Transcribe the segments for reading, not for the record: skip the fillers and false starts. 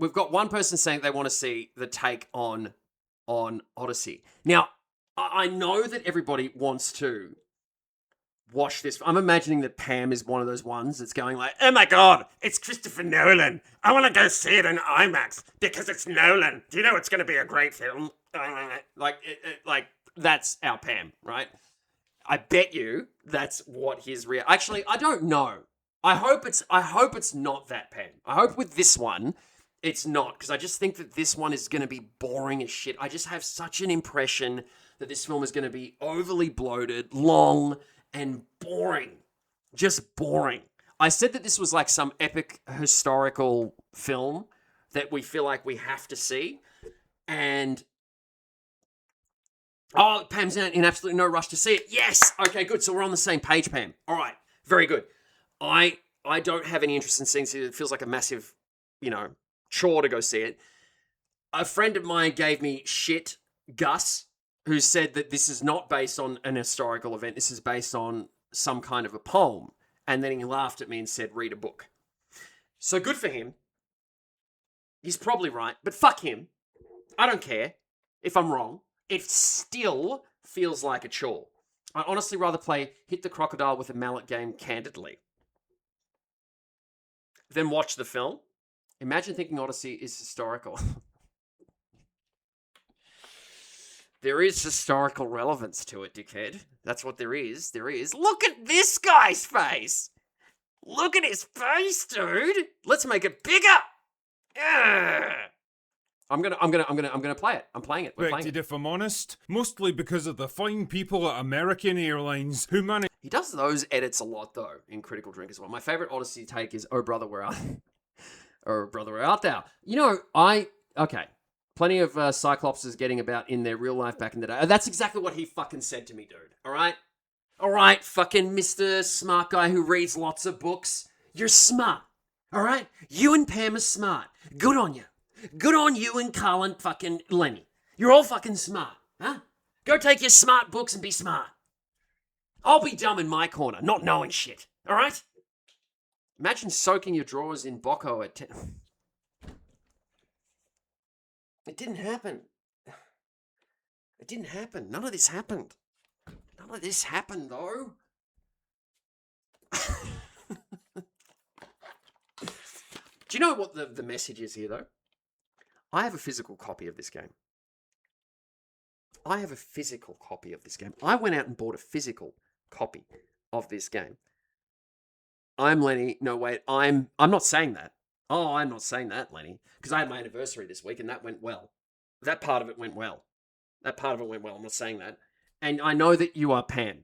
we've got one person saying they want to see the take on Odyssey. Now, I know that everybody wants to watch this. I'm imagining that Pam is one of those ones that's going like, oh my God, it's Christopher Nolan. I want to go see it in IMAX because it's Nolan. Do you know it's going to be a great film? Like that's our Pam, right? I bet you that's what his real. Actually, I don't know. I hope it's not that Pam. I hope with this one, it's not, because I just think that this one is going to be boring as shit. I just have such an impression that this film is going to be overly bloated, long, and boring. Just boring. I said that this was like some epic historical film that we feel like we have to see. And oh, Pam's in absolutely no rush to see it. Yes! Okay, good. So we're on the same page, Pam. All right. Very good. I don't have any interest in seeing it. It feels like a massive, chore to go see it. A friend of mine gave me shit, Gus, who said that this is not based on an historical event. This is based on some kind of a poem. And then he laughed at me and said, read a book. So good for him. He's probably right, but fuck him. I don't care if I'm wrong. It still feels like a chore. I'd honestly rather play Hit the Crocodile with a Mallet game candidly than watch the film. Imagine thinking Odyssey is historical. There is historical relevance to it, dickhead. That's what there is. There is. Look at this guy's face. Look at his face, dude. Let's make it bigger. Ugh. I'm gonna play it. I'm playing it. We're playing it. If I'm honest, mostly because of the fine people at American Airlines who manage. He does those edits a lot though in Critical Drink as well. My favorite Odyssey take is "Oh brother, where art? Oh brother, where art thou?" Okay. Plenty of Cyclopses getting about in their real life back in the day. That's exactly what he fucking said to me, dude. All right, fucking Mr. Smart Guy who reads lots of books. You're smart. All right, you and Pam are smart. Good on you. Good on you and Carl and fucking Lenny. You're all fucking smart, huh? Go take your smart books and be smart. I'll be dumb in my corner, not knowing shit, all right? Imagine soaking your drawers in Bocco at 10. It didn't happen. It didn't happen. None of this happened. None of this happened, though. Do you know what the message is here, though? I have a physical copy of this game. I went out and bought a physical copy of this game. I'm Lenny. No, wait. I'm not saying that. Oh, I'm not saying that, Lenny. Because I had my anniversary this week and that went well. That part of it went well. I'm not saying that. And I know that you are Pam.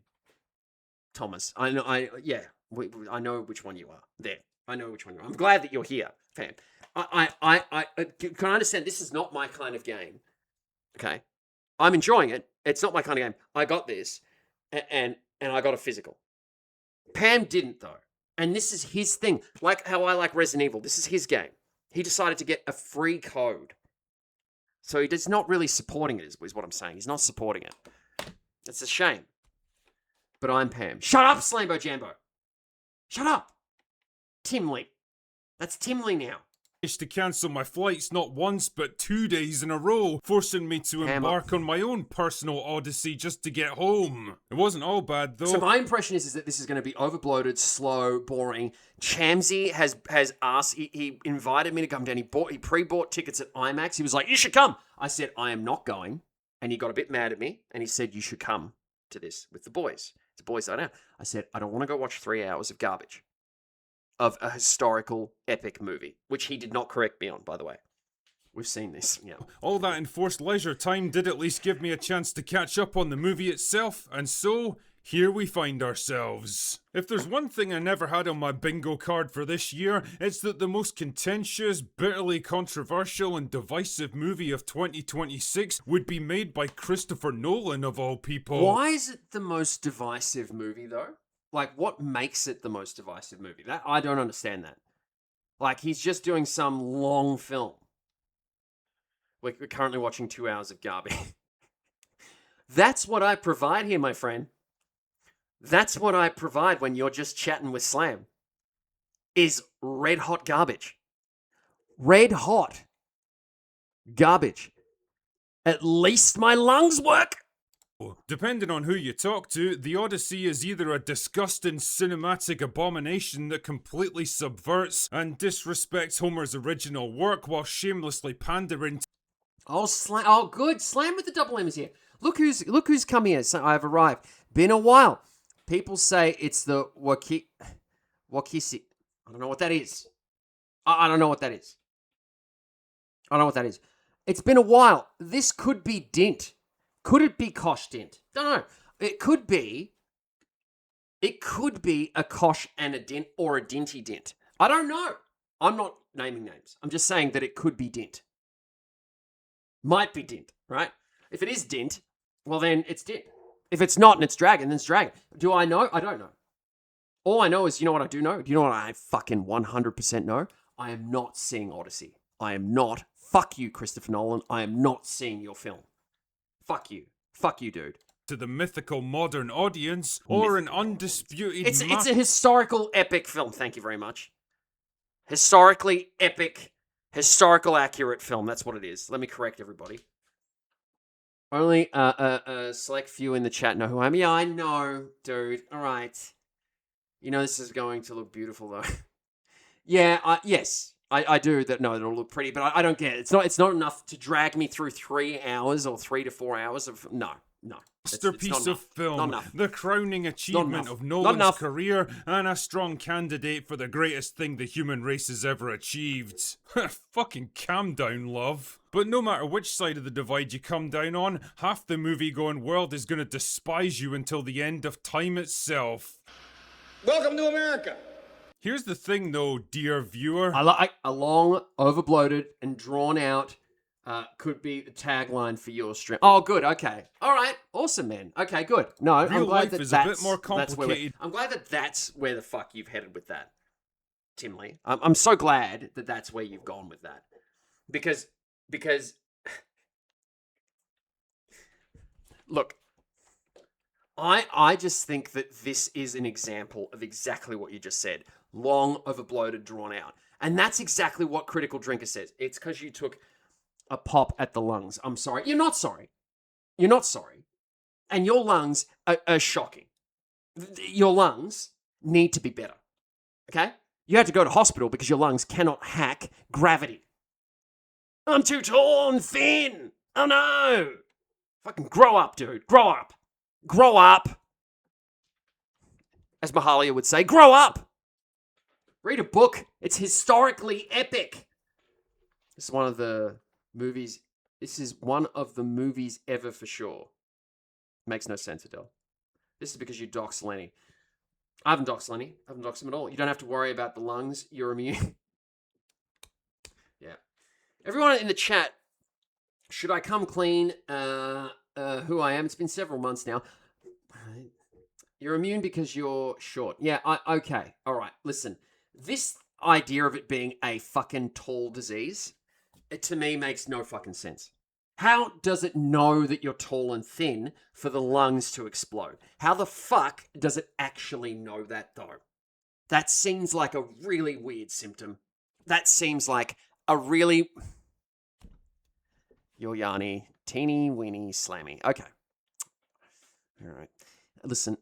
Thomas. I know which one you are. There. I know which one you are. I'm glad that you're here, Pam. I can understand this is not my kind of game. Okay? I'm enjoying it. It's not my kind of game. I got this and I got a physical. Pam didn't though. And this is his thing. Like how I like Resident Evil. This is his game. He decided to get a free code. So he's not really supporting it, is what I'm saying. He's not supporting it. It's a shame. But I'm Pam. Shut up, Slambo Jambo. Shut up. Timley. That's Timley now. To cancel my flights not once but 2 days in a row, forcing me to embark on my own personal odyssey just to get home. It wasn't all bad though. So my impression is that this is going to be overbloated, slow, boring. Chamsy has asked, he invited me to come down. He pre-bought tickets at IMAX. He was like, you should come. I said, I am not going. And he got a bit mad at me and he said, you should come to this with the boys. The boys I know. I said, I don't want to go watch 3 hours of garbage. Of a historical epic movie, which he did not correct me on, by the way. We've seen this, All that enforced leisure time did at least give me a chance to catch up on the movie itself, and so, here we find ourselves. If there's one thing I never had on my bingo card for this year, it's that the most contentious, bitterly controversial and divisive movie of 2026 would be made by Christopher Nolan of all people. Why is it the most divisive movie, though? Like, what makes it the most divisive movie? That I don't understand that. Like, he's just doing some long film. We're currently watching 2 hours of garbage. That's what I provide here, my friend. That's what I provide when you're just chatting with Slam. Is red hot garbage. Red hot Garbage. At least my lungs work. Depending on who you talk to, the Odyssey is either a disgusting cinematic abomination that completely subverts and disrespects Homer's original work while shamelessly pandering. Oh, good. Slam with the double M's here. Look who's come here. So I've arrived. Been a while. People say it's the Wakisi. I don't know what that is. I don't know what that is. I don't know what that is. It's been a while. This could be Dint. Could it be Kosh Dint? Don't know. It could be a Kosh and a Dint or a Dinty Dint. I don't know. I'm not naming names. I'm just saying that it could be Dint. Might be Dint, right? If it is Dint, well then it's Dint. If it's not and it's Dragon, then it's Dragon. Do I know? I don't know. All I know is, you know what I do know? Do you know what I fucking 100% know? I am not seeing Odyssey. I am not. Fuck you, Christopher Nolan. I am not seeing your film. Fuck you. Fuck you, dude. To the mythical modern audience, or an undisputed... It's a historical epic film. Thank you very much. Historically epic, historical accurate film. That's what it is. Let me correct everybody. Only a select few in the chat know who I am. Yeah, I know, dude. All right. You know this is going to look beautiful, though. Yeah, yes. I do that. No, it'll look pretty, but I don't get it. It's not enough to drag me through 3 hours or 3 to 4 hours of no. Masterpiece of film, the crowning achievement of Nolan's career, and a strong candidate for the greatest thing the human race has ever achieved. Fucking calm down, love. But no matter which side of the divide you come down on, half the movie-going world is gonna despise you until the end of time itself. Welcome to America. Here's the thing, though, dear viewer. I like a long, overbloated, and drawn out could be the tagline for your stream. Oh, good. Okay. All right. Awesome, man. Okay, good. No, Real I'm glad life that is that's a bit more complicated. I'm glad that that's where the fuck you've headed with that, Tim Lee. I'm so glad that that's where you've gone with that, because look. I just think that this is an example of exactly what you just said. Long, overbloated, drawn out. And that's exactly what Critical Drinker says. It's because you took a pop at the lungs. I'm sorry. You're not sorry. You're not sorry. And your lungs are shocking. Your lungs need to be better. Okay? You had to go to hospital because your lungs cannot hack gravity. I'm too tall and thin. Oh no. Fucking grow up, dude. Grow up. Grow up. As Mahalia would say, grow up. Read a book. It's historically epic. This is one of the movies. This is one of the movies ever for sure. Makes no sense, Adele. This is because you dox Lenny. I haven't doxed Lenny. I haven't doxed him at all. You don't have to worry about the lungs. You're immune. Yeah. Everyone in the chat, should I come clean? Who I am. It's been several months now. You're immune because you're short. Yeah, okay. All right, listen. This idea of it being a fucking tall disease, it to me makes no fucking sense. How does it know that you're tall and thin for the lungs to explode? How the fuck does it actually know that, though? That seems like a really weird symptom. That seems like a really... You're Yanni. Teeny, weeny, slammy. Okay. All right. Listen,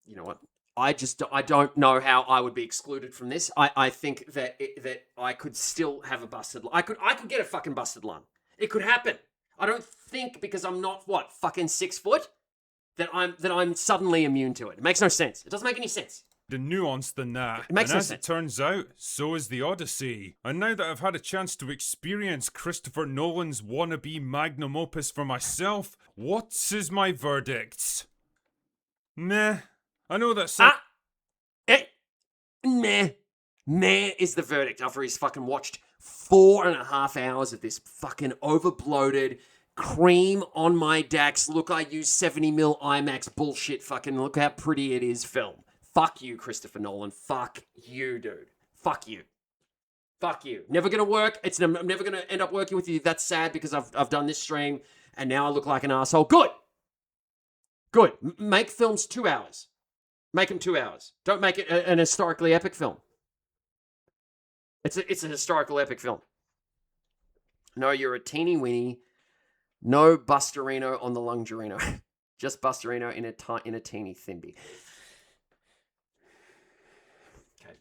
you know what? I don't know how I would be excluded from this. I think that I could still have a busted lung. I could get a fucking busted lung. It could happen. I don't think because I'm not, fucking 6 foot, that I'm suddenly immune to it. It makes no sense. It doesn't make any sense. The nuance than that. It makes and no as sense. it turns out, so is the Odyssey. And now that I've had a chance to experience Christopher Nolan's wannabe magnum opus for myself, what is my verdict? Meh. I know that's... Meh. Meh is the verdict after he's fucking watched 4.5 hours of this fucking overbloated, cream on my Dax, look I use 70mm IMAX bullshit fucking look how pretty it is film. Fuck you, Christopher Nolan. Fuck you, dude. Fuck you. Fuck you. Never gonna work. I'm never gonna end up working with you. That's sad because I've done this stream and now I look like an asshole. Good. Good. Make films 2 hours. Make them 2 hours. Don't make it an historically epic film. It's a historical epic film. No, you're a teeny weeny. No Bustarino on the Lungerino. Just Bustarino in a teeny thinby. Okay.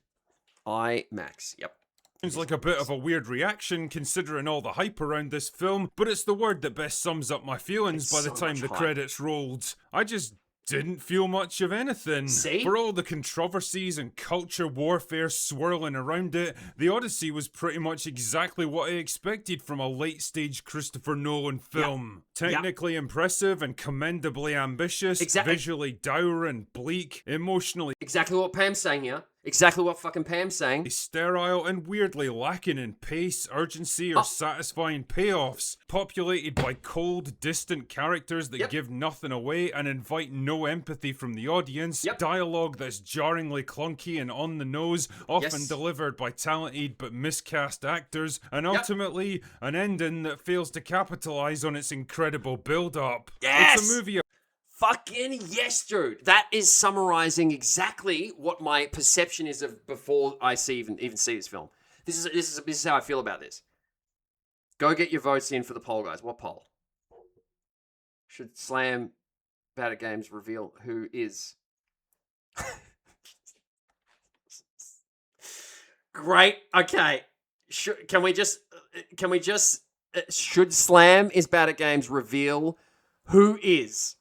IMAX. Yep. Seems like a bit of a weird reaction considering all the hype around this film, but it's the word that best sums up my feelings by the time the credits rolled. I just didn't feel much of anything. See? For all the controversies and culture warfare swirling around it, the Odyssey was pretty much exactly what I expected from a late-stage Christopher Nolan film. Yep. Technically impressive and commendably ambitious, visually dour and bleak, emotionally exactly what Pam's saying here. Exactly what fucking Pam's saying. sterile and weirdly lacking in pace, urgency, or satisfying payoffs, populated by cold, distant characters that give nothing away and invite no empathy from the audience, dialogue that's jarringly clunky and on the nose, often delivered by talented but miscast actors, and ultimately, an ending that fails to capitalize on its incredible build-up. Yes! It's a movie Fucking yes, dude. That is summarizing exactly what my perception is of before I even see this film. This is how I feel about this. Go get your votes in for the poll, guys. What poll? Should Slam Better Games reveal who is? Great. Okay. Should Slam is Bad at Games reveal who is?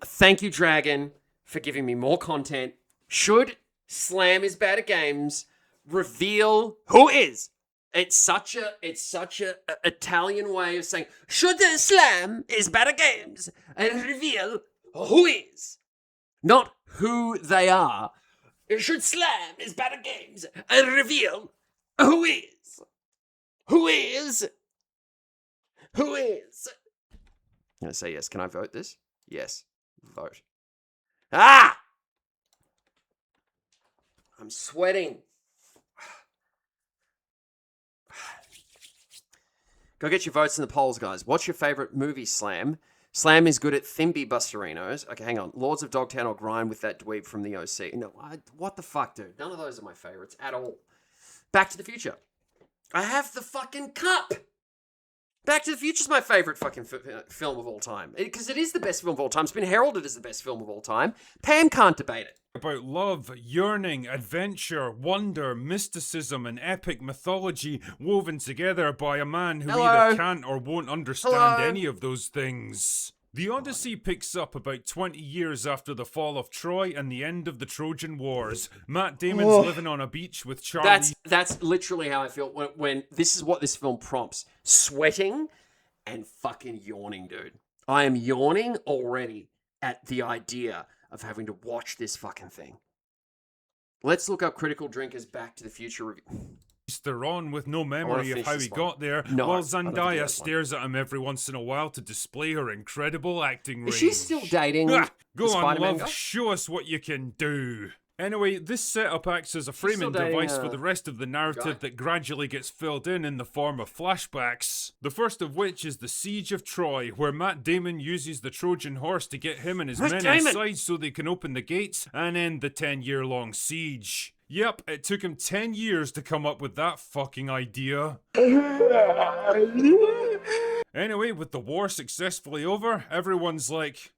Thank you, Dragon, for giving me more content. Should Slam is Bad at Games reveal who is? It's such a Italian way of saying, should the Slam is Bad at Games and reveal who is? Not who they are. Should Slam is Bad at Games and reveal who is? Who is? Who is? I'm going to say yes. Can I vote this? Yes. Vote. Ah! I'm sweating. Go get your votes in the polls, guys. What's your favorite movie, Slam? Slam is good at Thimby Bustarinos. Okay, hang on. Lords of Dogtown or Grind with that dweeb from the OC. No, what the fuck, dude? None of those are my favorites at all. Back to the Future. I have the fucking cup. Back to the Future is my favorite fucking film of all time. Because it is the best film of all time. It's been heralded as the best film of all time. Pam can't debate it. About love, yearning, adventure, wonder, mysticism, and epic mythology woven together by a man who either can't or won't understand any of those things. The Odyssey picks up about 20 years after the fall of Troy and the end of the Trojan Wars. Matt Damon's living on a beach with Charlie. That's literally how I feel when this is what this film prompts. Sweating and fucking yawning, dude. I am yawning already at the idea of having to watch this fucking thing. Let's look up Critical Drinkers Back to the Future review. They're on with no memory of how he got there, while Zendaya stares at him every once in a while to display her incredible acting range. Is she still dating Go the on, Spider-Man love, guy? show us what you can do. Anyway, this setup acts as a framing device for the rest of the narrative that gradually gets filled in the form of flashbacks. The first of which is the Siege of Troy, where Matt Damon uses the Trojan horse to get him and his men inside so they can open the gates and end the 10-year-long siege. Yep, it took him 10 years to come up with that fucking idea. Anyway, with the war successfully over, everyone's like,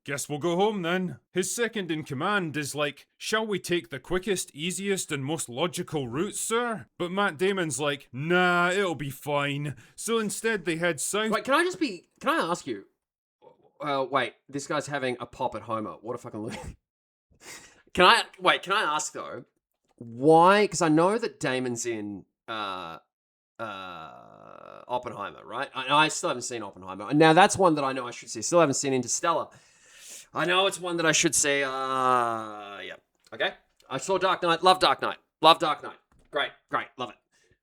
guess we'll go home then. His second in command is like, shall we take the quickest, easiest, and most logical route, sir? But Matt Damon's like, nah, it'll be fine. So instead they head south. Wait, can I ask you? Wait, this guy's having a pop at Homer. What a fucking look. Can I ask though, why? Because I know that Damon's in Oppenheimer, right? I still haven't seen Oppenheimer. Now that's one that I know I should see. Still haven't seen Interstellar. I know it's one that I should see. Yeah. Okay. I saw Dark Knight. Love Dark Knight. Love Dark Knight. Great. Love it.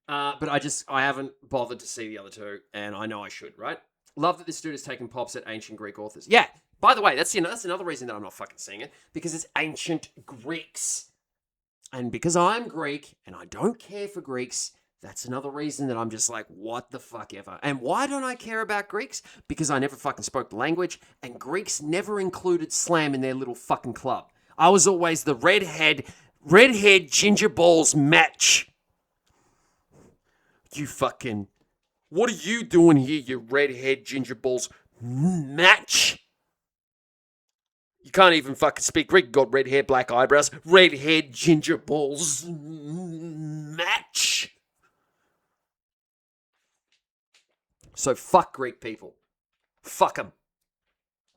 But I haven't bothered to see the other two, and I know I should, right? Love that this dude is taking pops at ancient Greek authors. Yeah. By the way, that's another reason that I'm not fucking seeing it, because it's ancient Greeks. And because I'm Greek, and I don't care for Greeks, that's another reason that I'm just like, what the fuck ever. And why don't I care about Greeks? Because I never fucking spoke the language, and Greeks never included slam in their little fucking club. I was always the redhead ginger balls match. You fucking What are you doing here, you redhead ginger balls match? You can't even fucking speak Greek. You got red hair, black eyebrows, redhead ginger balls match. So fuck Greek people. Fuck them.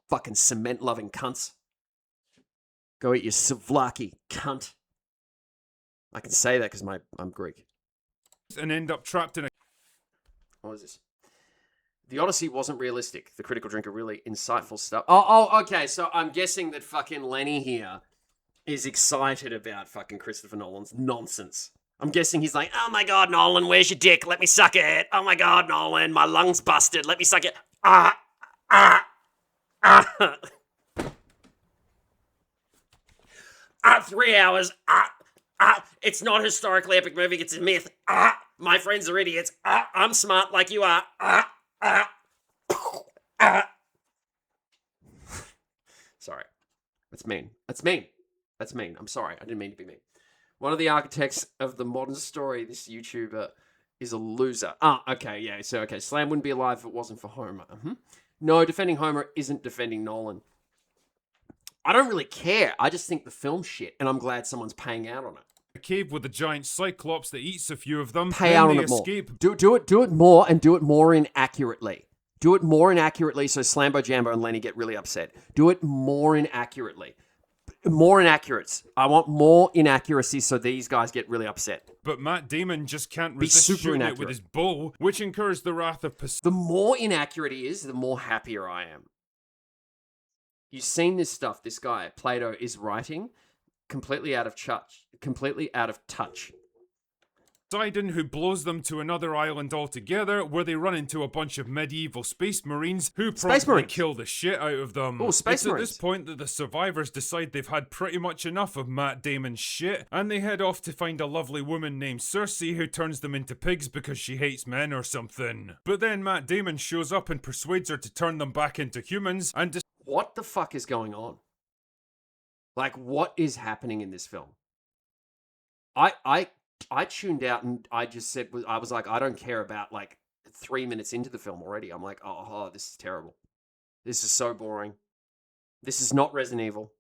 Fucking cement-loving cunts. Go eat your souvlaki, cunt. I can say that because I'm Greek. And end up trapped in a... What is this? The Odyssey wasn't realistic. The Critical Drinker, really insightful stuff. Oh, okay. So I'm guessing that fucking Lenny here is excited about fucking Christopher Nolan's nonsense. I'm guessing he's like, oh my god, Nolan, where's your dick? Let me suck it. Oh my god, Nolan, my lung's busted. Let me suck it. 3 hours. It's not a historically epic movie. It's a myth. My friends are idiots. I'm smart like you are. Sorry. That's mean. That's mean. That's mean. I'm sorry. I didn't mean to be mean. One of the architects of the modern story, this YouTuber, is a loser. Okay, yeah. So, okay, Slam wouldn't be alive if it wasn't for Homer. No, defending Homer isn't defending Nolan. I don't really care. I just think the film's shit, and I'm glad someone's paying out on it. A cave with a giant cyclops that eats a few of them. Pay out on it more. Do it more, and do it more inaccurately. Do it more inaccurately so Slambo Jambo and Lenny get really upset. Do it more inaccurately. More inaccurates. I want more inaccuracy so these guys get really upset. But Matt Damon just can't resist shooting it with his bow, which incurs the wrath of Poseidon. The more inaccurate he is, the more happier I am. You've seen this stuff. This guy, Plato, is writing completely out of touch. Poseidon, who blows them to another island altogether, where they run into a bunch of medieval space marines who promptly kill the shit out of them. Oh, space marines. It's at this point that the survivors decide they've had pretty much enough of Matt Damon's shit, and they head off to find a lovely woman named Cersei who turns them into pigs because she hates men or something. But then Matt Damon shows up and persuades her to turn them back into humans, and what the fuck is going on? Like, what is happening in this film? I tuned out and I just said, I was like, I don't care about like 3 minutes into the film already. I'm like, oh, this is terrible. This is so boring. This is not Resident Evil.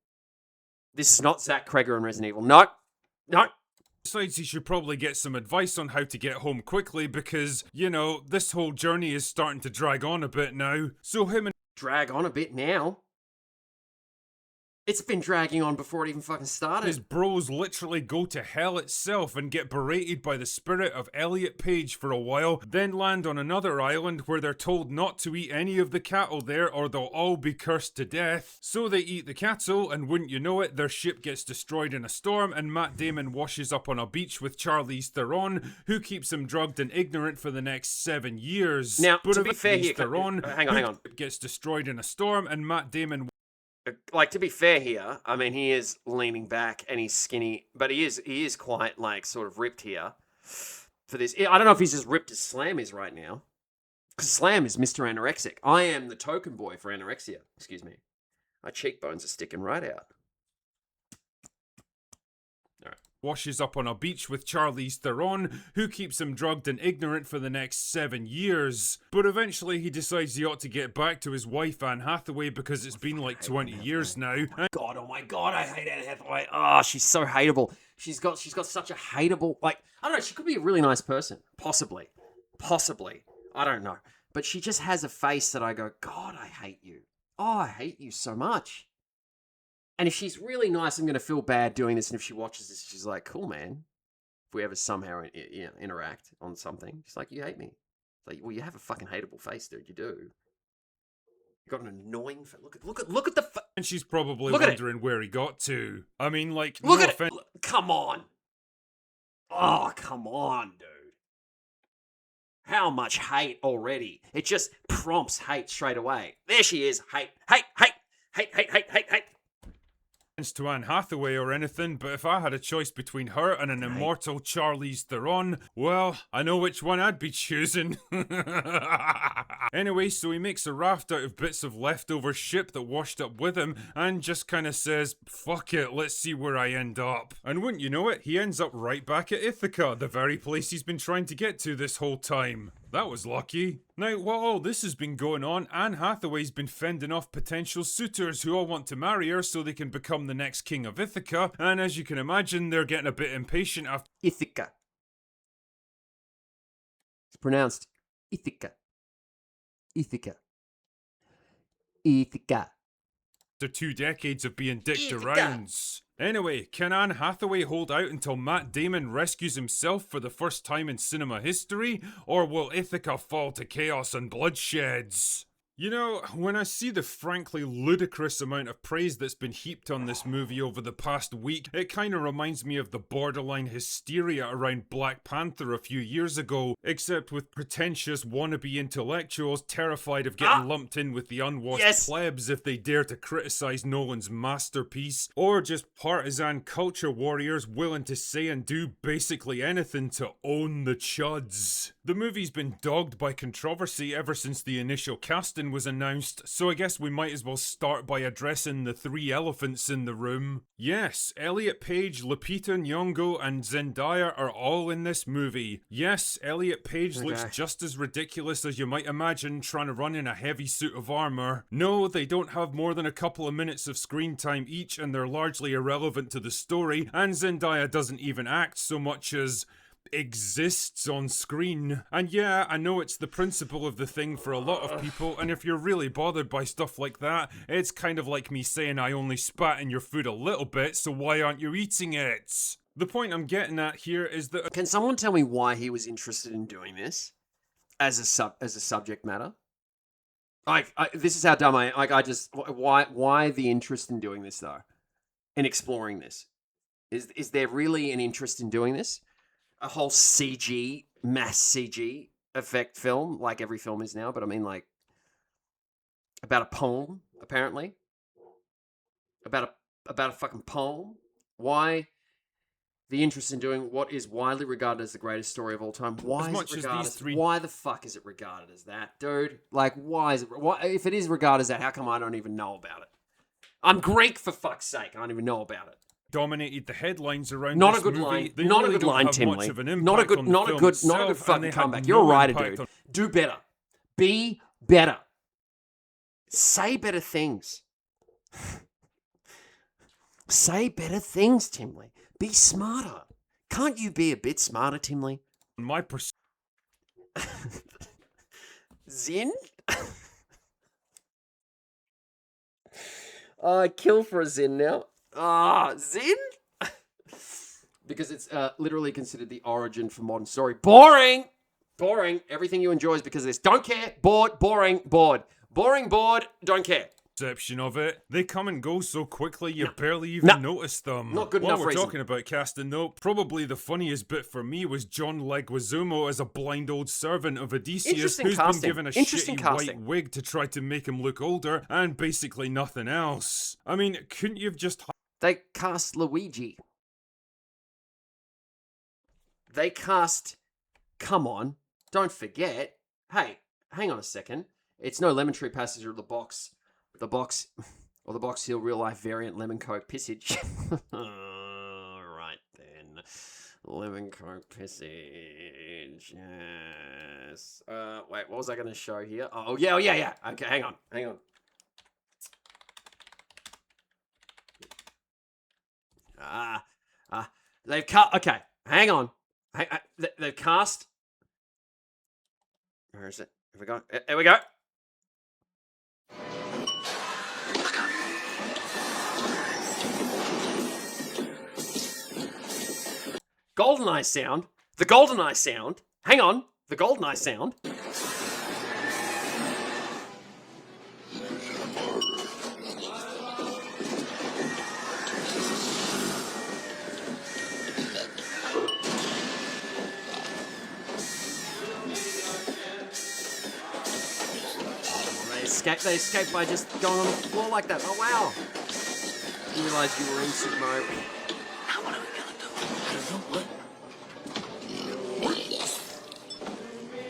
This is not Zach Kreger and Resident Evil. No. Besides, he should probably get some advice on how to get home quickly because, you know, this whole journey is starting to drag on a bit now. So him and... Drag on a bit now? It's been dragging on before it even fucking started. His bros literally go to hell itself and get berated by the spirit of Elliot Page for a while, then land on another island where they're told not to eat any of the cattle there or they'll all be cursed to death. So they eat the cattle, and wouldn't you know it, their ship gets destroyed in a storm, and Matt Damon washes up on a beach with Charlize Theron, who keeps him drugged and ignorant for the next 7 years. Now, to be fair here, hang on. Gets destroyed in a storm, and Matt Damon... Like, to be fair here, I mean, he is leaning back and he's skinny, but he is quite, like, sort of ripped here for this. I don't know if he's as ripped as Slam is right now, because Slam is Mr. Anorexic. I am the token boy for anorexia. Excuse me. My cheekbones are sticking right out. Washes up on a beach with Charlize Theron, who keeps him drugged and ignorant for the next 7 years. But eventually he decides he ought to get back to his wife Anne Hathaway because it's been like 20 years now. God, oh my god, I hate Anne Hathaway. Oh, she's so hateable. She's got such a hateable, like, I don't know, she could be a really nice person. Possibly. I don't know. But she just has a face that I go, God, I hate you. Oh, I hate you so much. And if she's really nice, I'm going to feel bad doing this. And if she watches this, she's like, cool, man. If we ever somehow interact on something, she's like, you hate me. It's like, well, you have a fucking hateable face, dude. You do. You got an annoying face. Look at the... And she's probably wondering where he got to. I mean, like, look at it. Come on. Oh, come on, dude. How much hate already? It just prompts hate straight away. There she is. Hate. To Anne Hathaway or anything, but if I had a choice between her and an immortal Charlize Theron, well, I know which one I'd be choosing. Anyway, so he makes a raft out of bits of leftover ship that washed up with him and just kind of says, fuck it, let's see where I end up. And wouldn't you know it, he ends up right back at Ithaca, the very place he's been trying to get to this whole time. That was lucky. Now, while all this has been going on, Anne Hathaway's been fending off potential suitors who all want to marry her so they can become the next king of Ithaca, and as you can imagine, they're getting a bit impatient after Ithaca. It's pronounced Ithaca. Ithaca. Ithaca. 2 decades of being dicked Ithaca. around. Anyway, can Anne Hathaway hold out until Matt Damon rescues himself for the first time in cinema history, or will Ithaca fall to chaos and bloodsheds? You know, when I see the frankly ludicrous amount of praise that's been heaped on this movie over the past week, it kinda reminds me of the borderline hysteria around Black Panther a few years ago, except with pretentious wannabe intellectuals terrified of getting lumped in with the unwashed plebs if they dare to criticize Nolan's masterpiece, or just partisan culture warriors willing to say and do basically anything to own the chuds. The movie's been dogged by controversy ever since the initial casting was announced, so I guess we might as well start by addressing the 3 elephants in the room. Yes, Elliot Page, Lupita Nyong'o, and Zendaya are all in this movie. Yes, Elliot Page looks just as ridiculous as you might imagine trying to run in a heavy suit of armor. No, they don't have more than a couple of minutes of screen time each, and they're largely irrelevant to the story, and Zendaya doesn't even act so much as exists on screen. And yeah, I know it's the principle of the thing for a lot of people, and if you're really bothered by stuff like that, it's kind of like me saying I only spat in your food a little bit, so why aren't you eating it? The point I'm getting at here is that... Can someone tell me why he was interested in doing this as a subject matter? This is how dumb why the interest in doing this though? In exploring this? Is there really an interest in doing this? A whole CG, mass CG effect film, like every film is now, but I mean like about a poem, apparently. About a fucking poem. Why the interest in doing what is widely regarded as the greatest story of all time? Why the fuck is it regarded as that, dude? Like, why is it? If it is regarded as that, how come I don't even know about it? I'm Greek, for fuck's sake. I don't even know about it. Dominated the headlines around not this a good movie. line. They not really a good don't line, have Tim much Lee. of an Not a impact on the good film itself, fucking and they comeback. had You're a no writer, impact dude. Do better. Be better. Say better things. Say better things, Tim Lee. Be smarter. Can't you be a bit smarter, Tim Lee? My Zin? I kill for a Zin now. Zin? Because it's literally considered the origin for modern story. Boring! Boring. Everything you enjoy is because of this. Don't care. Bored. Boring. Bored. Boring. Bored. Don't care. Perception of it. They come and go so quickly you barely even notice them. Not good While enough we're reason. talking about casting though, probably the funniest bit for me was John Leguizamo as a blind old servant of Odysseus who's been given a shitty white wig to try to make him look older and basically nothing else. I mean, couldn't you have just... They cast Luigi. They cast... Come on. Don't forget. Hey, hang on a second. It's no Lemon Tree Passenger of the box. The box heel real life variant lemon coke pissage. Right then. Lemon coke pissage. Yes. Wait, what was I going to show here? Oh, yeah. Okay, hang on. They've cut. Okay, hang on. They've cast. Where is it? Here we go. GoldenEye sound. The GoldenEye sound. Hang on. The GoldenEye sound. They escaped by just going on the floor like that. Oh, wow. You realised you were in super mode. Now what are we gonna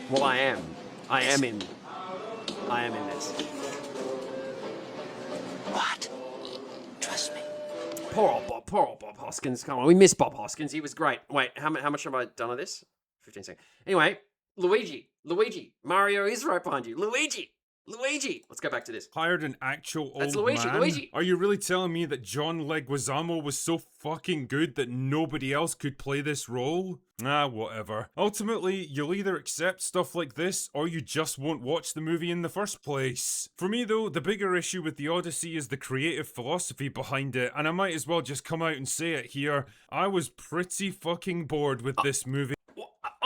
do? Well, I am. I am in this. What? Trust me. Poor old Bob Hoskins. Come on, we miss Bob Hoskins. He was great. Wait, how much have I done of this? 15 seconds. Anyway, Luigi. Luigi. Mario is right behind you. Luigi. Luigi. Let's go back to this. Hired an actual old That's Luigi, man? Luigi. Are you really telling me that John Leguizamo was so fucking good that nobody else could play this role? Ah, whatever. Ultimately, you'll either accept stuff like this, or you just won't watch the movie in the first place. For me though, the bigger issue with the Odyssey is the creative philosophy behind it, and I might as well just come out and say it here. I was pretty fucking bored with this movie.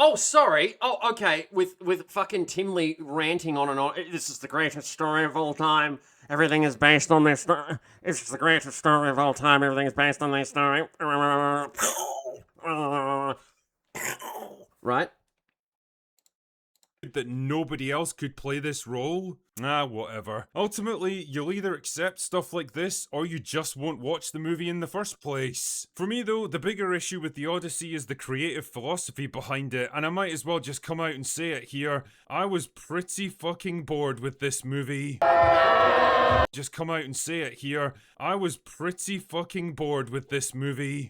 Oh, sorry. Oh, okay. With fucking Tim Lee ranting on and on. This is the greatest story of all time. Everything is based on this. This is the greatest story of all time. Everything is based on this story. Right? That nobody else could play this role? Ah, whatever. Ultimately, you'll either accept stuff like this, or you just won't watch the movie in the first place. For me though, the bigger issue with the Odyssey is the creative philosophy behind it, and I might as well just come out and say it here. I was pretty fucking bored with this movie. Just come out and say it here. I was pretty fucking bored with this movie.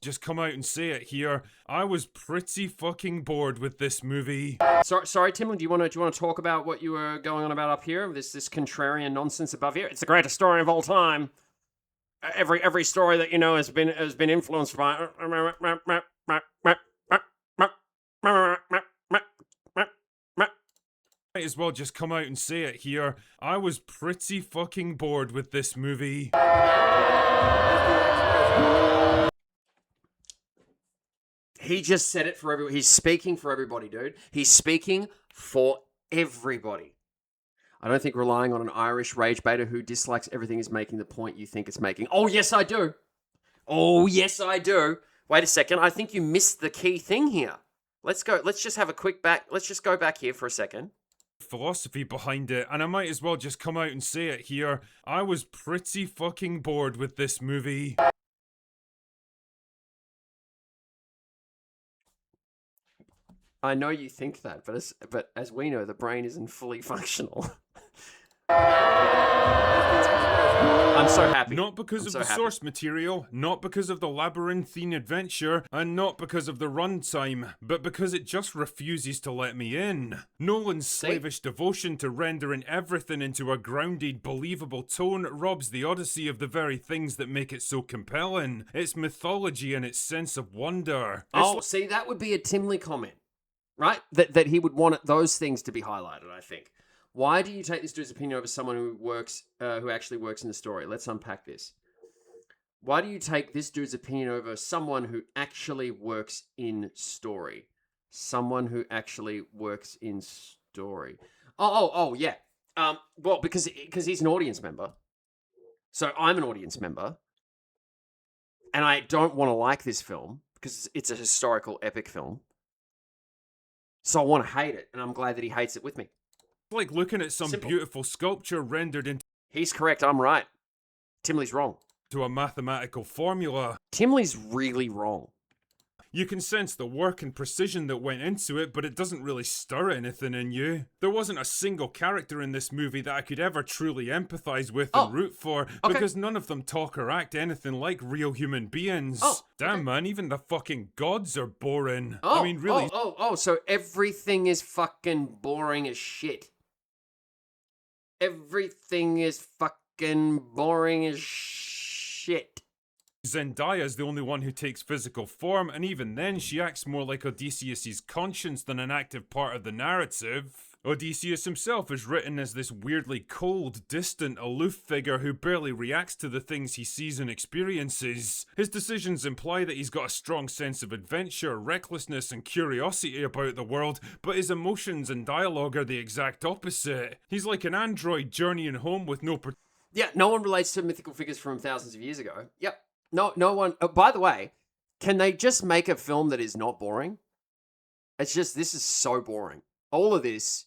Just come out and say it here. I was pretty fucking bored with this movie. Sorry, Tim. Do you want to talk about what you were going on about up here? This contrarian nonsense above here. It's the greatest story of all time. Every story that you know has been influenced by. Might as well just come out and say it here. I was pretty fucking bored with this movie. He just said it for everybody. He's speaking for everybody, dude. He's speaking for everybody. I don't think relying on an Irish rage baiter who dislikes everything is making the point you think it's making. Oh, yes, I do. Oh, yes, I do. Wait a second. I think you missed the key thing here. Let's go. Let's just have a quick back. Let's just go back here for a second. Philosophy behind it, and I might as well just come out and say it here. I was pretty fucking bored with this movie. I know you think that, but as we know, the brain isn't fully functional. I'm so happy. Not because of the source material, not because of the labyrinthine adventure, and not because of the runtime, but because it just refuses to let me in. Nolan's slavish devotion to rendering everything into a grounded, believable tone robs the Odyssey of the very things that make it so compelling. Its mythology and its sense of wonder. See, that would be a Tim Lee comment, right? That he would want those things to be highlighted, I think. Why do you take this dude's opinion over someone who actually works in the story? Let's unpack this. Why do you take this dude's opinion over someone who actually works in story? Someone who actually works in story. Oh, yeah. Well, because he's an audience member. So I'm an audience member. And I don't want to like this film because it's a historical epic film. So I want to hate it, and I'm glad that he hates it with me. Like looking at some beautiful sculpture rendered into... He's correct, I'm right. Tim Lee's wrong. ...to a mathematical formula. Tim Lee's really wrong. You can sense the work and precision that went into it, but it doesn't really stir anything in you. There wasn't a single character in this movie that I could ever truly empathize with and root for, because none of them talk or act anything like real human beings. Damn, man, even the fucking gods are boring. I mean, really... So everything is fucking boring as shit. Everything is fucking boring as shit. Zendaya's the only one who takes physical form, and even then she acts more like Odysseus' conscience than an active part of the narrative. Odysseus himself is written as this weirdly cold, distant, aloof figure who barely reacts to the things he sees and experiences. His decisions imply that he's got a strong sense of adventure, recklessness, and curiosity about the world, but his emotions and dialogue are the exact opposite. He's like an android journeying home with no... Yeah, no one relates to mythical figures from thousands of years ago. Yep. No one... by the way, can they just make a film that is not boring? It's just, this is so boring. All of this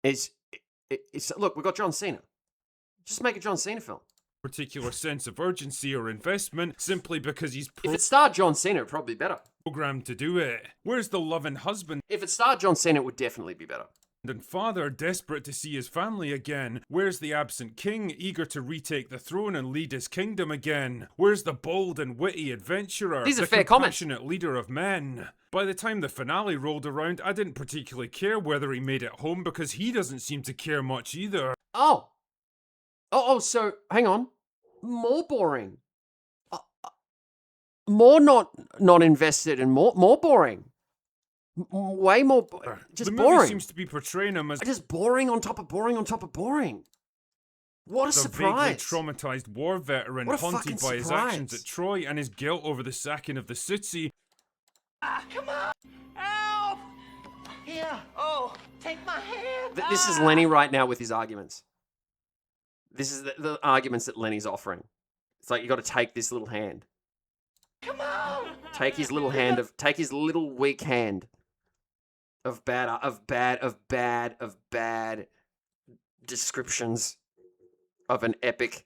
is... Look, we've got John Cena. Just make a John Cena film. Particular sense of urgency or investment, simply because he's... If it starred John Cena, it'd probably be better. ...programmed to do it. Where's the loving husband? If it starred John Cena, it would definitely be better. and father desperate to see his family again? Where's the absent king eager to retake the throne and lead his kingdom again? Where's the bold and witty adventurer, These are the fair comments. compassionate leader of men? By the time the finale rolled around, I didn't particularly care whether he made it home because he doesn't seem to care much either. So hang on. More boring. More not invested and more boring. Way more. Just the movie boring. seems to be portraying him as Just boring on top of boring on top of boring. What a the surprise. vaguely traumatized war veteran What a haunted fucking by his surprise. actions at Troy and his guilt over the sacking of the city. Come on! Help! Here. Oh, take my hand. This is Lenny right now with his arguments. This is the arguments that Lenny's offering. It's like, you got to take this little hand. Come on! Take his little weak hand of bad descriptions of an epic.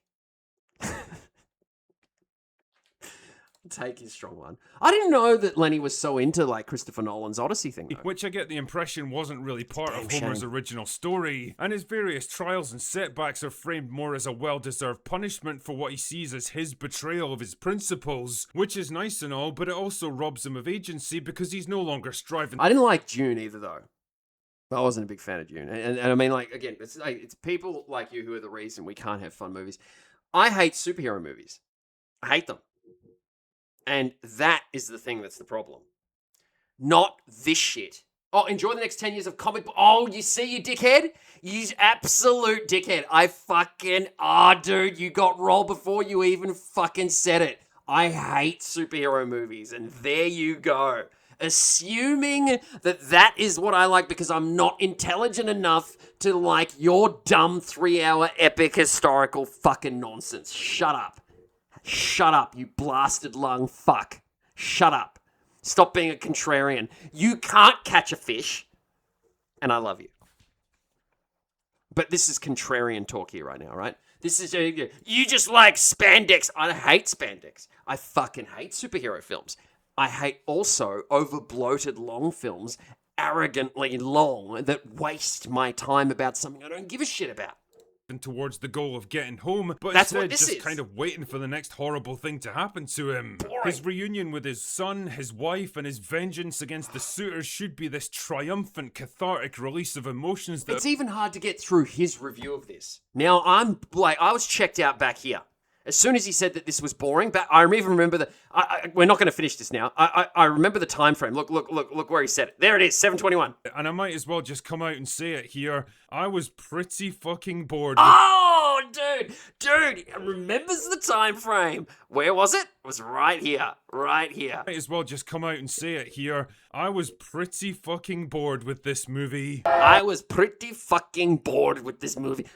Take his strong one. I didn't know that Lenny was so into like Christopher Nolan's Odyssey thing, though. Which I get the impression wasn't really part of Damn Homer's shame. original story, and his various trials and setbacks are framed more as a well-deserved punishment for what he sees as his betrayal of his principles, which is nice and all, but it also robs him of agency because he's no longer striving. I didn't like Dune either, though. I wasn't a big fan of Dune. And I mean, like, again, it's people like you who are the reason we can't have fun movies. I hate superhero movies. I hate them. And that is the thing that's the problem. Not this shit. Oh, enjoy the next 10 years of comic book. Oh, you see, you dickhead? You absolute dickhead. Dude, you got rolled before you even fucking said it. I hate superhero movies. And there you go. Assuming that is what I like because I'm not intelligent enough to like your dumb 3-hour epic historical fucking nonsense. Shut up. Shut up, you blasted lung fuck. Shut up. Stop being a contrarian. You can't catch a fish. And I love you. But this is contrarian talk here right now, right? This is, you just like spandex. I hate spandex. I fucking hate superhero films. I hate also over-bloated long films, arrogantly long, that waste my time about something I don't give a shit about. Towards the goal of getting home, but That's what instead this just is. kind of waiting for the next horrible thing to happen to him. Boring. His reunion with his son, his wife, and his vengeance against the suitors should be this triumphant, cathartic release of emotions that... It's even hard to get through his review of this. Now, I was checked out back here. As soon as he said that this was boring, but I even remember that... we're not going to finish this now. I remember the time frame. Look where he said it. There it is, 7:21. And I might as well just come out and say it here. I was pretty fucking bored. Oh, dude, remembers the time frame. Where was it? It was right here. Might as well just come out and say it here. I was pretty fucking bored with this movie. I was pretty fucking bored with this movie.